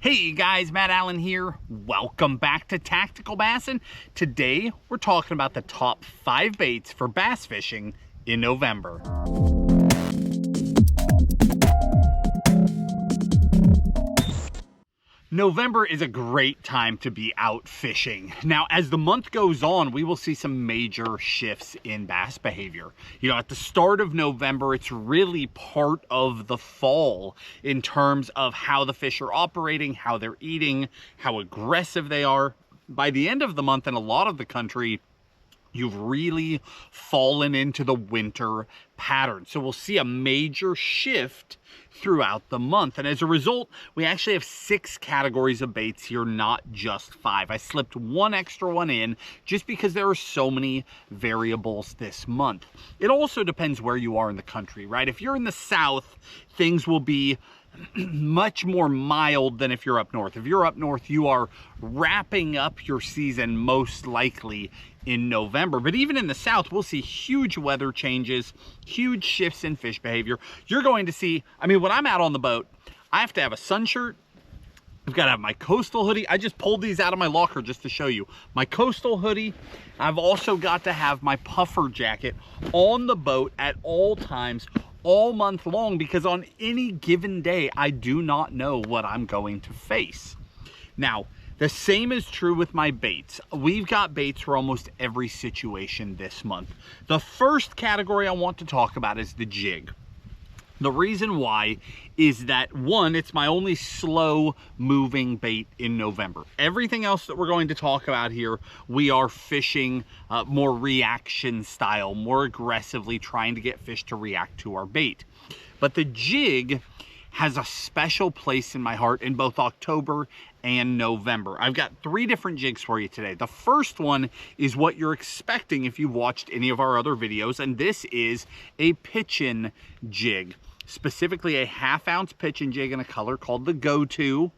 Hey guys, Matt Allen here. Welcome back to Tactical Bassin. Today we're talking about the top 5 baits for bass fishing in November. November is a great time to be out fishing. Now, as the month goes on, we will see some major shifts in bass behavior. You know, at the start of November, it's really part of the fall in terms of how the fish are operating, how they're eating, how aggressive they are. By the end of the month, in a lot of the country, you've really fallen into the winter pattern. So we'll see a major shift throughout the month. And as a result, we actually have 6 categories of baits here, not just 5. I slipped one extra one in just because there are so many variables this month. It also depends where you are in the country, right? If you're in the South, things will be much more mild than if you're up north. If you're up north, you are wrapping up your season most likely in November. But even in the South, we'll see huge weather changes, huge shifts in fish behavior. You're going to see, I mean, when I'm out on the boat, I have to have a sun shirt. I've got to have my coastal hoodie. I just pulled these out of my locker just to show you. My coastal hoodie. I've also got to have my puffer jacket on the boat at all times, all month long, because on any given day, I do not know what I'm going to face. Now, the same is true with my baits. We've got baits for almost every situation this month. The first category I want to talk about is the jig. The reason why is that, one, it's my only slow moving bait in November. Everything else that we're going to talk about here, we are fishing more reaction style, more aggressively trying to get fish to react to our bait. But the jig has a special place in my heart in both October and November. I've got 3 different jigs for you today. The first one is what you're expecting if you've watched any of our other videos, and this is a pitchin' jig, specifically a 1/2 ounce pitchin' jig in a color called the Go-To.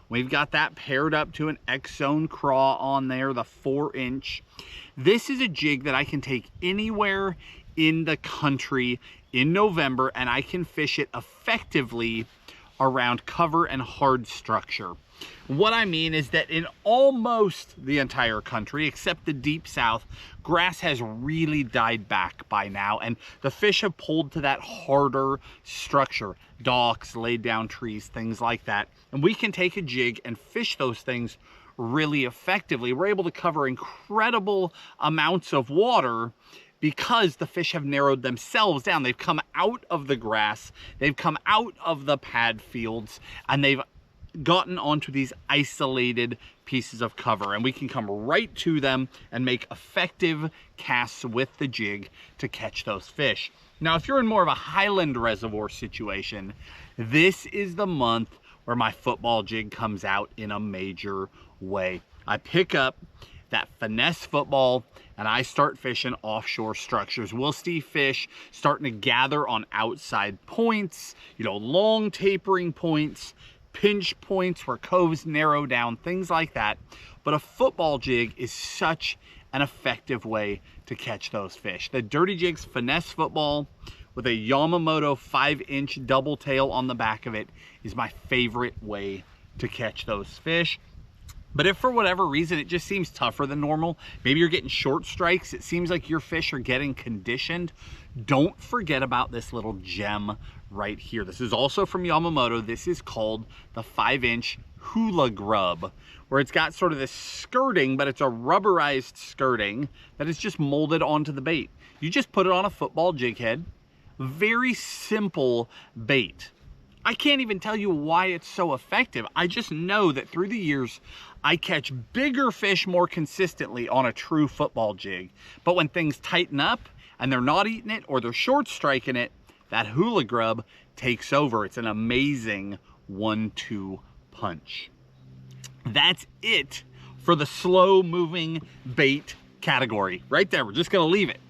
We've got that paired up to an X-Zone craw on there, the 4-inch. This is a jig that I can take anywhere in the country in November, and I can fish it effectively around cover and hard structure. What I mean is that in almost the entire country, except the deep south, grass has really died back by now, and the fish have pulled to that harder structure, docks, laid down trees, things like that. And we can take a jig and fish those things really effectively. We're able to cover incredible amounts of water because the fish have narrowed themselves down. They've come out of the grass, they've come out of the pad fields, and they've gotten onto these isolated pieces of cover, and we can come right to them and make effective casts with the jig to catch those fish. Now, if you're in more of a highland reservoir situation, this is the month where my football jig comes out in a major way. I pick up that finesse football and I start fishing offshore structures. We'll see fish starting to gather on outside points, you know, long tapering points, pinch points where coves narrow down, things like that. But a football jig is such an effective way to catch those fish. The Dirty Jigs finesse football with a Yamamoto 5-inch double tail on the back of it is my favorite way to catch those fish. But if for whatever reason it just seems tougher than normal, maybe you're getting short strikes, it seems like your fish are getting conditioned, don't forget about this little gem right here. This is also from Yamamoto. This is called the 5-inch Hula Grub, where it's got sort of this skirting, but it's a rubberized skirting that is just molded onto the bait. You just put it on a football jig head. Very simple bait. I can't even tell you why it's so effective. I just know that through the years, I catch bigger fish more consistently on a true football jig. But when things tighten up and they're not eating it or they're short striking it, that Hula Grub takes over. It's an amazing 1-2 punch. That's it for the slow moving bait category. Right there, we're just gonna leave it.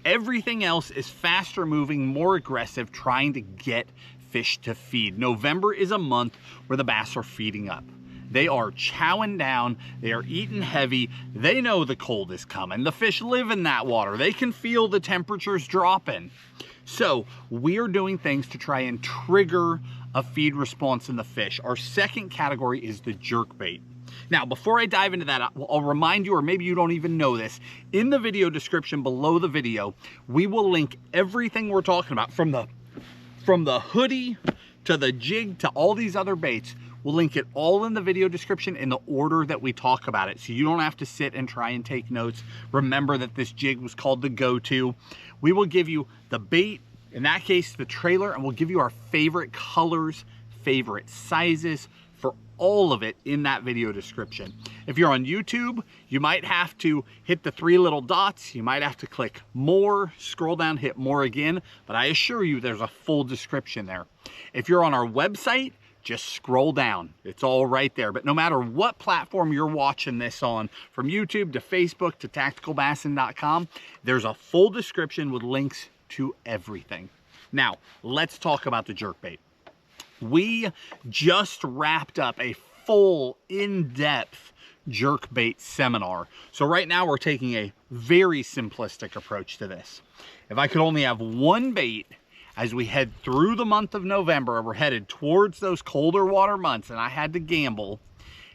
Everything else is faster moving, more aggressive, trying to get fish to feed. November is a month where the bass are feeding up. They are chowing down, they are eating heavy, they know the cold is coming. The fish live in that water. They can feel the temperatures dropping. So we are doing things to try and trigger a feed response in the fish. Our second category is the jerkbait. Now, before I dive into that, I'll remind you, or maybe you don't even know this, in the video description below the video, we will link everything we're talking about, from the hoodie to the jig to all these other baits. We'll link it all in the video description in the order that we talk about it, so you don't have to sit and try and take notes. Remember that this jig was called the go-to. We will give you the bait, in that case the trailer, and we'll give you our favorite colors, favorite sizes, for all of it in that video description. If you're on YouTube, you might have to hit the 3 little dots. You might have to click more, scroll down, hit more again, but I assure you there's a full description there. If you're on our website, just scroll down. It's all right there. But no matter what platform you're watching this on, from YouTube to Facebook to TacticalBassin.com, there's a full description with links to everything. Now, let's talk about the jerkbait. We just wrapped up a full, in-depth jerkbait seminar. So right now we're taking a very simplistic approach to this. If I could only have one bait as we head through the month of November, we're headed towards those colder water months, and I had to gamble,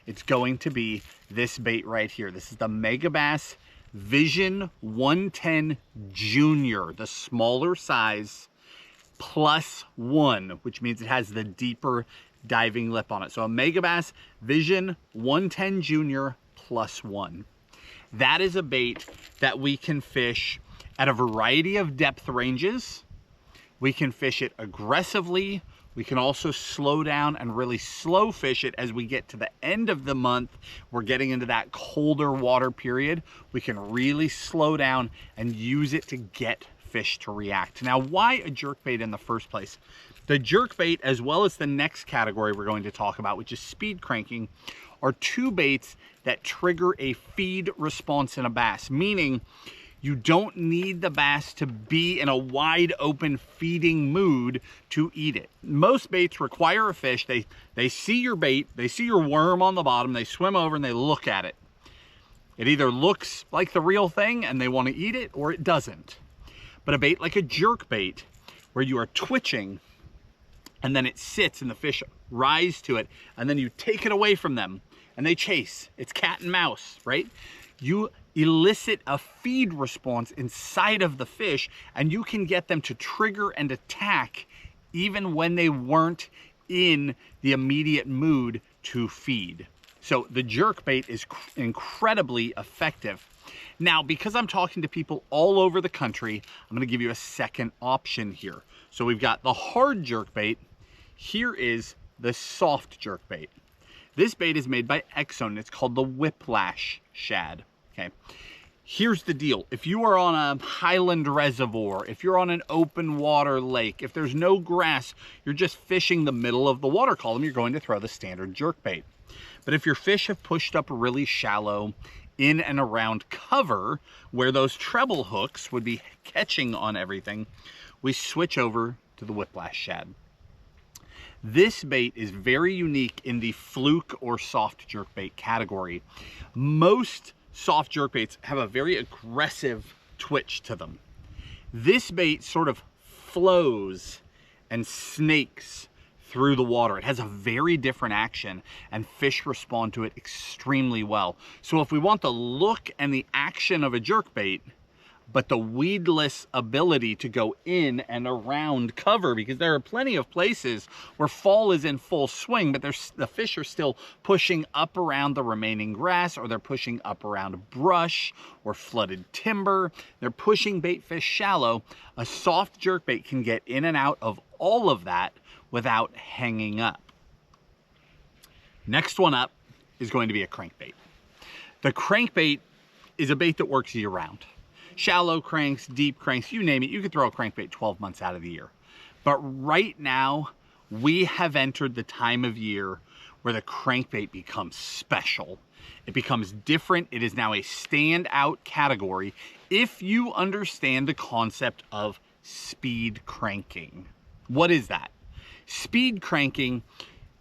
it's going to be this bait right here. This is the Megabass Vision 110 Junior, the smaller size, +1, which means it has the deeper diving lip on it. So a Megabass Vision 110 Junior +1. That is a bait that we can fish at a variety of depth ranges. We can fish it aggressively. We can also slow down and really slow fish it as we get to the end of the month. We're getting into that colder water period. We can really slow down and use it to get fish to react. Now, why a jerkbait in the first place? The jerkbait, as well as the next category we're going to talk about, which is speed cranking, are two baits that trigger a feed response in a bass, meaning you don't need the bass to be in a wide open feeding mood to eat it. Most baits require a fish. They see your bait, they see your worm on the bottom, they swim over and they look at it. It either looks like the real thing and they want to eat it, or it doesn't. But a bait like a jerkbait, where you are twitching and then it sits and the fish rise to it, and then you take it away from them and they chase. It's cat and mouse, right? You elicit a feed response inside of the fish, and you can get them to trigger and attack even when they weren't in the immediate mood to feed. So the jerkbait is incredibly effective. Now, because I'm talking to people all over the country, I'm going to give you a second option here. So we've got the hard jerkbait. Here is the soft jerkbait. This bait is made by Exxon. It's called the Whiplash Shad. Okay. Here's the deal. If you are on a highland reservoir, if you're on an open water lake, if there's no grass, you're just fishing the middle of the water column, you're going to throw the standard jerkbait. But if your fish have pushed up really shallow in and around cover, where those treble hooks would be catching on everything, we switch over to the Whiplash Shad. This bait is very unique in the fluke or soft jerkbait category. Most soft jerkbaits have a very aggressive twitch to them. This bait sort of flows and snakes through the water. It has a very different action, and fish respond to it extremely well. So if we want the look and the action of a jerkbait, but the weedless ability to go in and around cover, because there are plenty of places where fall is in full swing, but the fish are still pushing up around the remaining grass, or they're pushing up around brush or flooded timber. They're pushing bait fish shallow. A soft jerkbait can get in and out of all of that without hanging up. Next one up is going to be a crankbait. The crankbait is a bait that works year-round. Shallow cranks, deep cranks, you name it, you could throw a crankbait 12 months out of the year. But right now, we have entered the time of year where the crankbait becomes special. It becomes different. It is now a standout category if you understand the concept of speed cranking. What is that? Speed cranking,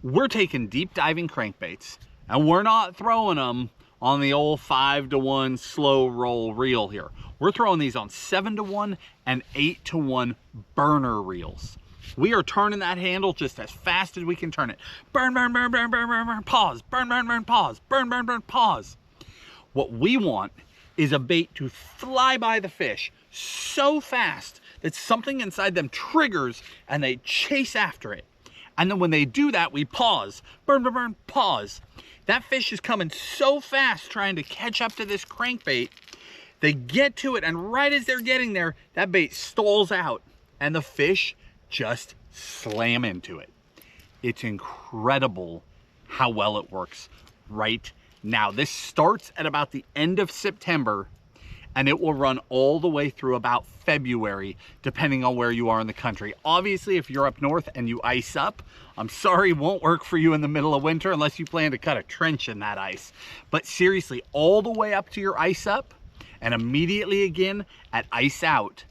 we're taking deep diving crankbaits and we're not throwing them on the old 5-to-1 slow roll reel here. We're throwing these on 7-to-1 and 8-to-1 burner reels. We are turning that handle just as fast as we can turn it. Burn, burn, burn, burn, burn, burn, burn, pause, burn, burn, burn, pause, burn, burn, burn, pause. What we want is a bait to fly by the fish so fast that something inside them triggers and they chase after it. And then when they do that, we pause, burn, burn, burn, pause. That fish is coming so fast trying to catch up to this crankbait. They get to it, and right as they're getting there, that bait stalls out and the fish just slam into it. It's incredible how well it works right now. This starts at about the end of September and it will run all the way through about February, depending on where you are in the country. Obviously, if you're up north and you ice up, I'm sorry, it won't work for you in the middle of winter unless you plan to cut a trench in that ice. But seriously, all the way up to your ice up and immediately again at ice out,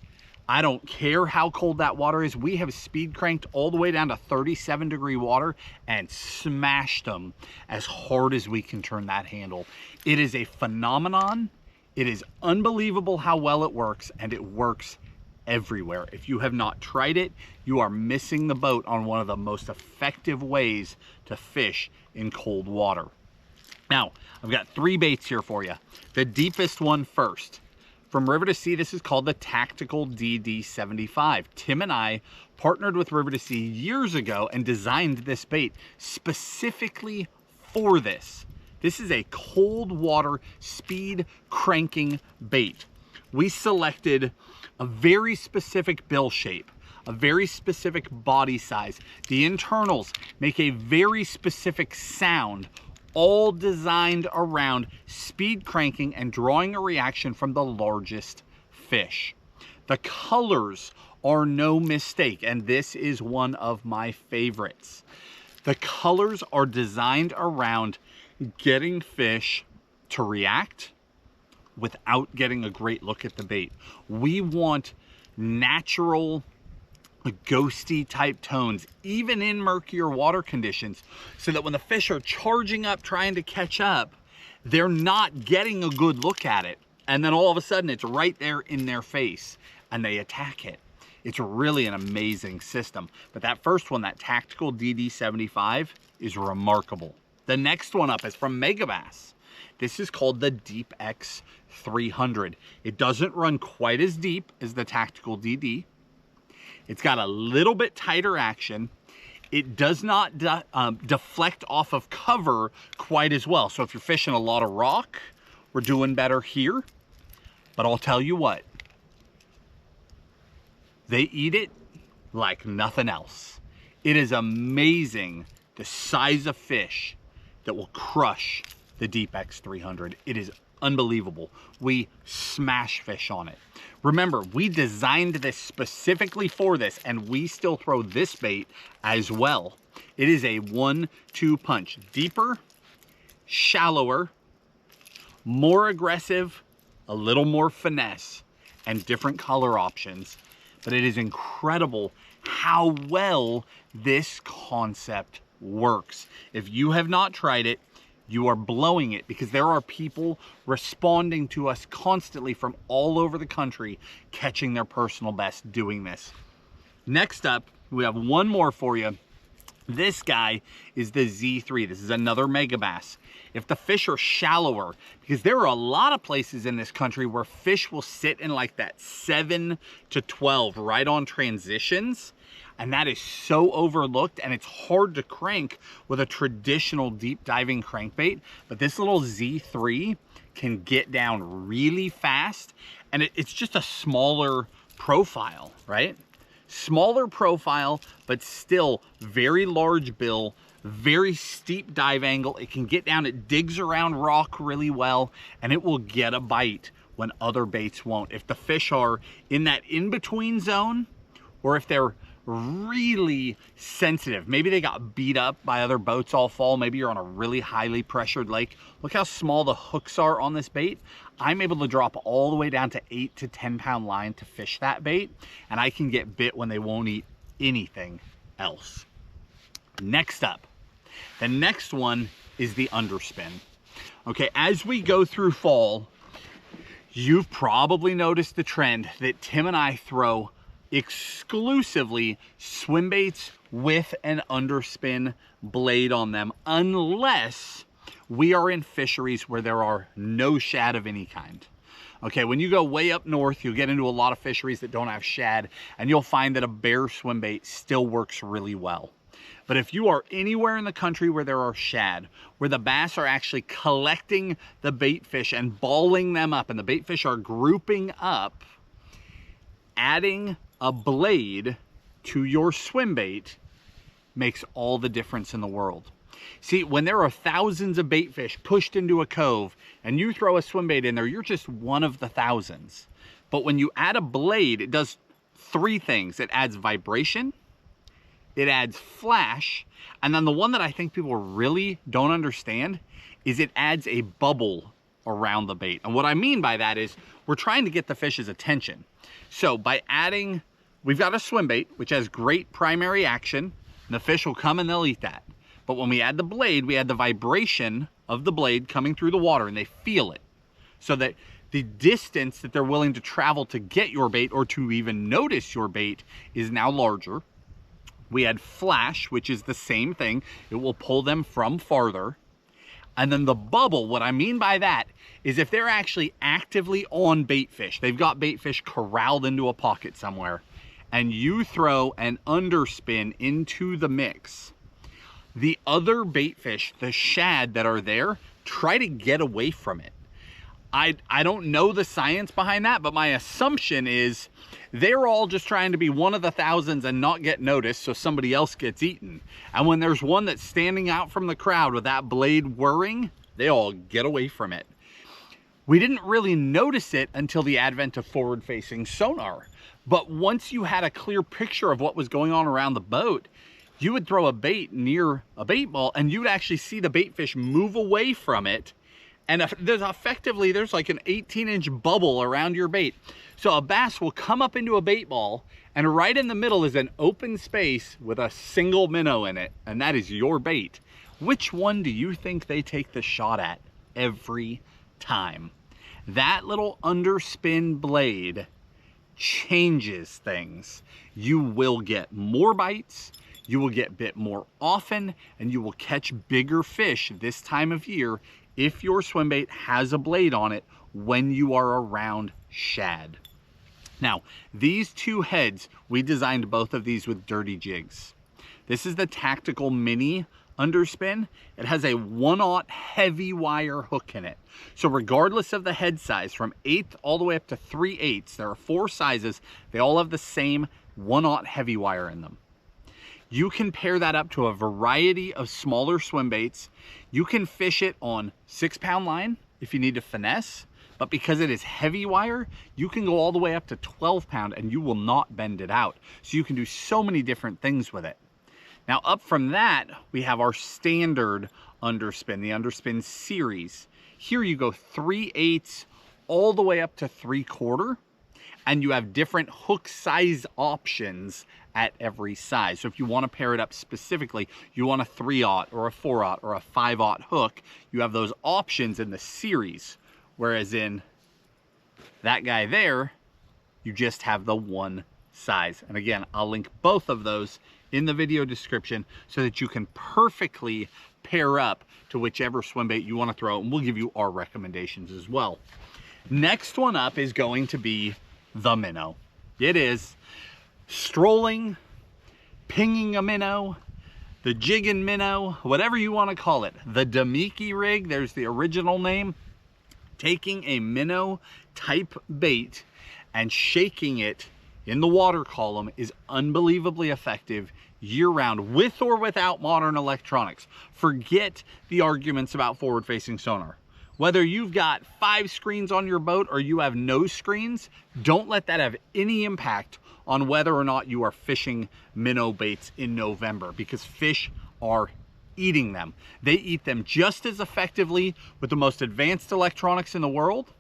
I don't care how cold that water is. We have speed cranked all the way down to 37-degree water and smashed them as hard as we can turn that handle. It is a phenomenon. It is unbelievable how well it works, and it works everywhere. If you have not tried it, you are missing the boat on one of the most effective ways to fish in cold water. Now, I've got 3 baits here for you. The deepest one first. From River to Sea, this is called the Tactical DD75. Tim and I partnered with River to Sea years ago and designed this bait specifically for this. This is a cold water speed cranking bait. We selected a very specific bill shape, a very specific body size. The internals make a very specific sound, all designed around speed cranking and drawing a reaction from the largest fish. The colors are no mistake, and this is one of my favorites. The colors are designed around getting fish to react without getting a great look at the bait. We want natural, ghosty type tones, even in murkier water conditions, so that when the fish are charging up trying to catch up, they're not getting a good look at it. And then all of a sudden it's right there in their face and they attack it. It's really an amazing system. But that first one, that Tactical DD75, is remarkable. The next one up is from Megabass. This is called the Deep X 300. It doesn't run quite as deep as the Tactical DD. It's got a little bit tighter action. It does not deflect off of cover quite as well. So if you're fishing a lot of rock, we're doing better here. But I'll tell you what, they eat it like nothing else. It is amazing the size of fish that will crush the Deep X 300. It is unbelievable. We smash fish on it. Remember, we designed this specifically for this, and we still throw this bait as well. It is a 1-2 punch. Deeper, shallower, more aggressive, a little more finesse, and different color options. But it is incredible how well this concept works. If you have not tried it, you are blowing it, because there are people responding to us constantly from all over the country, catching their personal best doing this. Next up, we have one more for you. This guy is the Z3. This is another Megabass. If the fish are shallower, because there are a lot of places in this country where fish will sit in like that 7 to 12 right on transitions, and that is so overlooked, and it's hard to crank with a traditional deep diving crankbait. But this little Z3 can get down really fast, and it's just a smaller profile, right? Smaller profile, but still very large bill, very steep dive angle. It can get down, it digs around rock really well, and it will get a bite when other baits won't. If the fish are in that in-between zone, or if they're really sensitive, maybe they got beat up by other boats all fall, maybe you're on a really highly pressured lake. Look how small the hooks are on this bait. I'm able to drop all the way down to 8 to 10 pound line to fish that bait, and I can get bit when they won't eat anything else. Next up, the next one is the underspin. Okay, as we go through fall, you've probably noticed the trend that Tim and I throw exclusively swim baits with an underspin blade on them, unless we are in fisheries where there are no shad of any kind. Okay, when you go way up north, you'll get into a lot of fisheries that don't have shad, and you'll find that a bare swim bait still works really well. But if you are anywhere in the country where there are shad, where the bass are actually collecting the bait fish and balling them up, and the bait fish are grouping up, adding a blade to your swim bait makes all the difference in the world. See, when there are thousands of bait fish pushed into a cove and you throw a swim bait in there, you're just one of the thousands. But when you add a blade, it does three things. It adds vibration, it adds flash, and then the one that I think people really don't understand is it adds a bubble around the bait. And what I mean by that is we're trying to get the fish's attention. So by adding, we've got a swim bait, which has great primary action, and the fish will come and they'll eat that. But when we add the blade, we add the vibration of the blade coming through the water, and they feel it. So that the distance that they're willing to travel to get your bait or to even notice your bait is now larger. We add flash, which is the same thing. It will pull them from farther. And then the bubble, what I mean by that is if they're actually actively on bait fish, they've got bait fish corralled into a pocket somewhere, and you throw an underspin into the mix, the other bait fish, the shad that are there, try to get away from it. I don't know the science behind that, but my assumption is they're all just trying to be one of the thousands and not get noticed so somebody else gets eaten. And when there's one that's standing out from the crowd with that blade whirring, they all get away from it. We didn't really notice it until the advent of forward-facing sonar. But once you had a clear picture of what was going on around the boat, you would throw a bait near a bait ball and you'd actually see the bait fish move away from it. And there's like an 18-inch bubble around your bait. So a bass will come up into a bait ball, and right in the middle is an open space with a single minnow in it, and that is your bait. Which one do you think they take the shot at every time? That little underspin blade changes things. You will get more bites, you will get bit more often, and you will catch bigger fish this time of year if your swim bait has a blade on it when you are around shad. Now, these two heads, we designed both of these with dirty jigs. This is the Tactical Mini underspin. It has a 1/0 heavy wire hook in it. So regardless of the head size, from 1/8 all the way up to 3/8, there are 4 sizes. They all have the same 1/0 heavy wire in them. You can pair that up to a variety of smaller swim baits. You can fish it on 6-pound line if you need to finesse, but because it is heavy wire, you can go all the way up to 12-pound and you will not bend it out. So you can do so many different things with it. Now up from that, we have our standard underspin, the underspin series. Here you go 3/8 all the way up to 3/4. And you have different hook size options at every size. So if you want to pair it up specifically, you want a 3/0 or a 4/0 or a 5/0 hook, you have those options in the series. Whereas in that guy there, you just have the one size. And again, I'll link both of those in the video description so that you can perfectly pair up to whichever swim bait you want to throw, and we'll give you our recommendations as well. Next one up is going to be the minnow. It is strolling, pinging a minnow, the jigging minnow, whatever you want to call it. The Damiki rig, there's the original name. Taking a minnow type bait and shaking it in the water column is unbelievably effective year-round, with or without modern electronics. Forget the arguments about forward-facing sonar. Whether you've got 5 screens on your boat or you have no screens, don't let that have any impact on whether or not you are fishing minnow baits in November, because fish are eating them. They eat them just as effectively with the most advanced electronics in the world,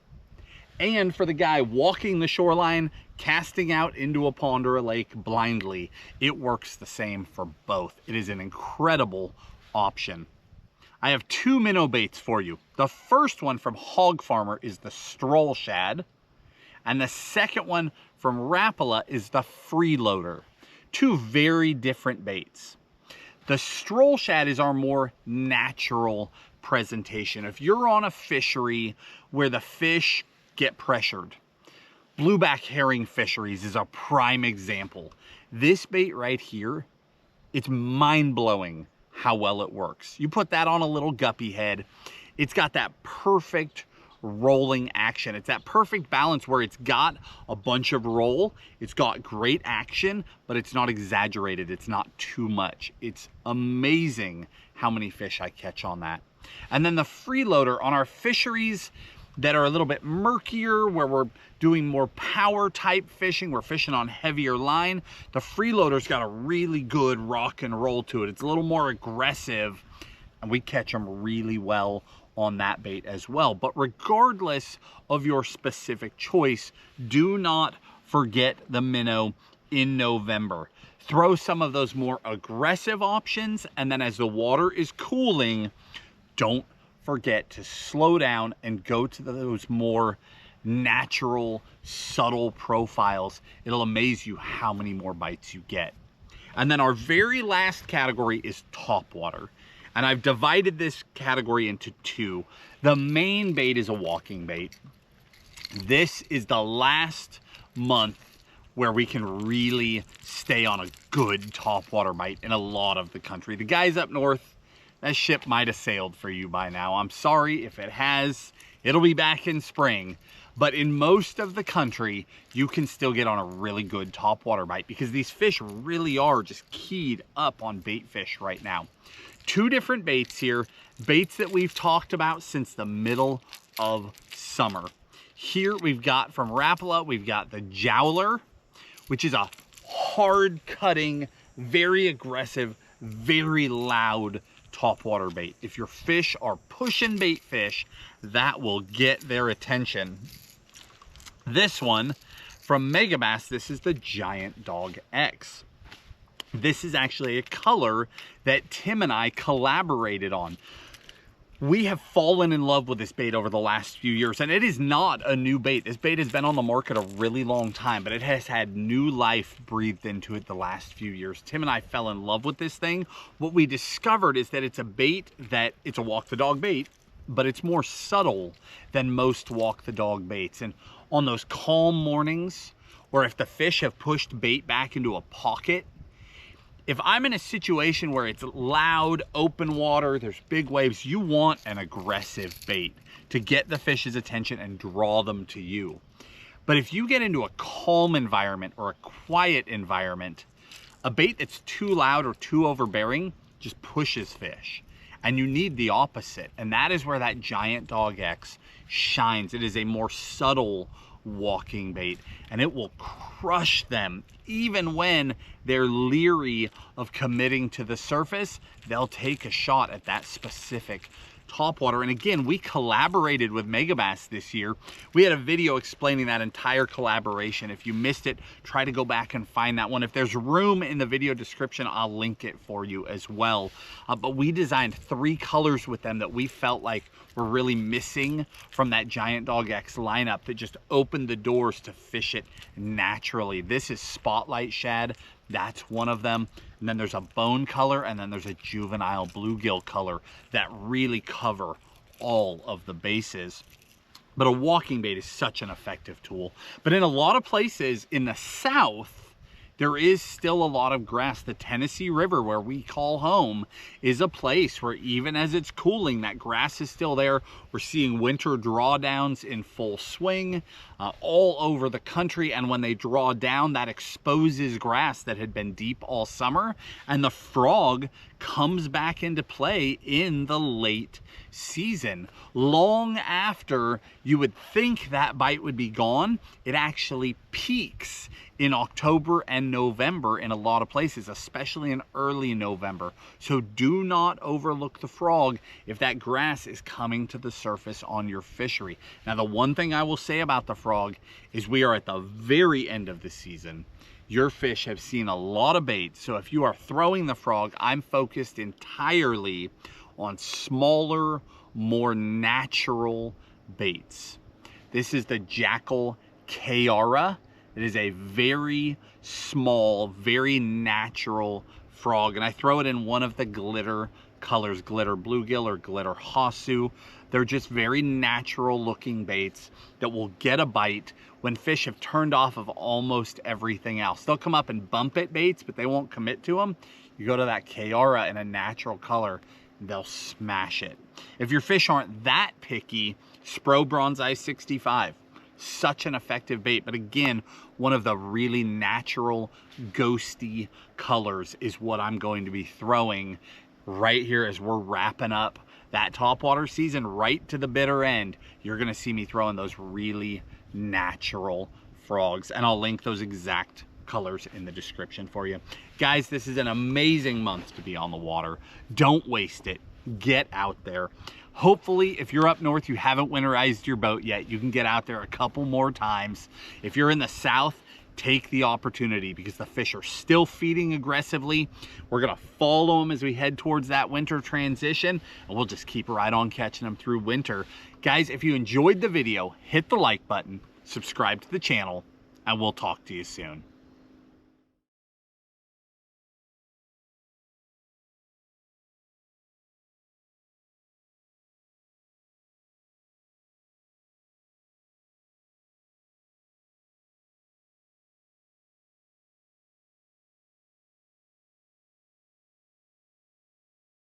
and for the guy walking the shoreline, casting out into a pond or a lake blindly, it works the same for both. It is an incredible option. I have 2 minnow baits for you. The first one from Hog Farmer is the Stroll Shad, and the second one from Rapala is the freeloader. Two very different baits. The stroll shad is our more natural presentation. If you're on a fishery where the fish get pressured, blueback herring fisheries is a prime example. This bait right here, it's mind-blowing how well it works. You put that on a little guppy head, it's got that perfect rolling action. It's that perfect balance where it's got a bunch of roll, it's got great action, but it's not exaggerated, it's not too much. It's amazing how many fish I catch on that. And then the freeloader on our fisheries that are a little bit murkier, where we're doing more power type fishing, we're fishing on heavier line, the freeloader's got a really good rock and roll to it. It's a little more aggressive, and we catch them really well on that bait as well. But regardless of your specific choice, do not forget the minnow in November. Throw some of those more aggressive options, and then as the water is cooling, don't forget to slow down and go to those more natural, subtle profiles. It'll amaze you how many more bites you get. And then our very last category is topwater. And I've divided this category into two. The main bait is a walking bait. This is the last month where we can really stay on a good topwater bite in a lot of the country. The guys up north, that ship might have sailed for you by now. I'm sorry if it has. It'll be back in spring. But in most of the country, you can still get on a really good topwater bite because these fish really are just keyed up on bait fish right now. Two different baits here, baits that we've talked about since the middle of summer. Here we've got from Rapala, we've got the Jowler, which is a hard cutting, very aggressive, very loud topwater bait. If your fish are pushing bait fish, that will get their attention. This one from Megabass, this is the Giant Dog X. This is actually a color that Tim and I collaborated on. We have fallen in love with this bait over the last few years, and it is not a new bait. This bait has been on the market a really long time, but it has had new life breathed into it the last few years. Tim and I fell in love with this thing. What we discovered is that it's a bait that, it's a walk the dog bait, but it's more subtle than most walk the dog baits. And on those calm mornings, or if the fish have pushed bait back into a pocket, if I'm in a situation where it's loud, open water, there's big waves, you want an aggressive bait to get the fish's attention and draw them to you. But if you get into a calm environment or a quiet environment, a bait that's too loud or too overbearing just pushes fish. And you need the opposite. And that is where that Giant Dog X shines. It is a more subtle walking bait, and it will crush them. Even when they're leery of committing to the surface, they'll take a shot at that specific topwater. And again, we collaborated with Megabass this year. We had a video explaining that entire collaboration. If you missed it, try to go back and find that one. If there's room in the video description, I'll link it for you as well. But we designed 3 colors with them that we felt like were really missing from that Giant Dog X lineup that just opened the doors to fish it naturally. This is Spotlight Shad. That's one of them. And then there's a bone color, and then there's a juvenile bluegill color that really cover all of the bases. But a walking bait is such an effective tool. But in a lot of places in the South, there is still a lot of grass. The Tennessee River, where we call home, is a place where even as it's cooling, that grass is still there. We're seeing winter drawdowns in full swing all over the country. And when they draw down, that exposes grass that had been deep all summer. And the frog comes back into play in the late season. Long after you would think that bite would be gone, it actually peaks in October and November in a lot of places, especially in early November. So do not overlook the frog if that grass is coming to the surface on your fishery. Now, the one thing I will say about the frog is we are at the very end of the season. Your fish have seen a lot of bait. So if you are throwing the frog, I'm focused entirely on smaller, more natural baits. This is the Jackal Kiara. It is a very small, very natural frog, and I throw it in one of the glitter colors, glitter bluegill or glitter hasu. They're just very natural looking baits that will get a bite when fish have turned off of almost everything else. They'll come up and bump at baits, but they won't commit to them. You go to that Kiara in a natural color, they'll smash it. If your fish aren't that picky, Spro Bronzeye 65. Such an effective bait, but again, one of the really natural ghosty colors is what I'm going to be throwing right here as we're wrapping up that topwater season right to the bitter end. You're gonna see me throwing those really natural frogs, and I'll link those exact colors in the description for you. Guys, this is an amazing month to be on the water. Don't waste it. Get out there. Hopefully, if you're up north, you haven't winterized your boat yet, you can get out there a couple more times. If you're in the south, take the opportunity because the fish are still feeding aggressively. We're gonna follow them as we head towards that winter transition, and we'll just keep right on catching them through winter. Guys, if you enjoyed the video, hit the like button, subscribe to the channel, and we'll talk to you soon.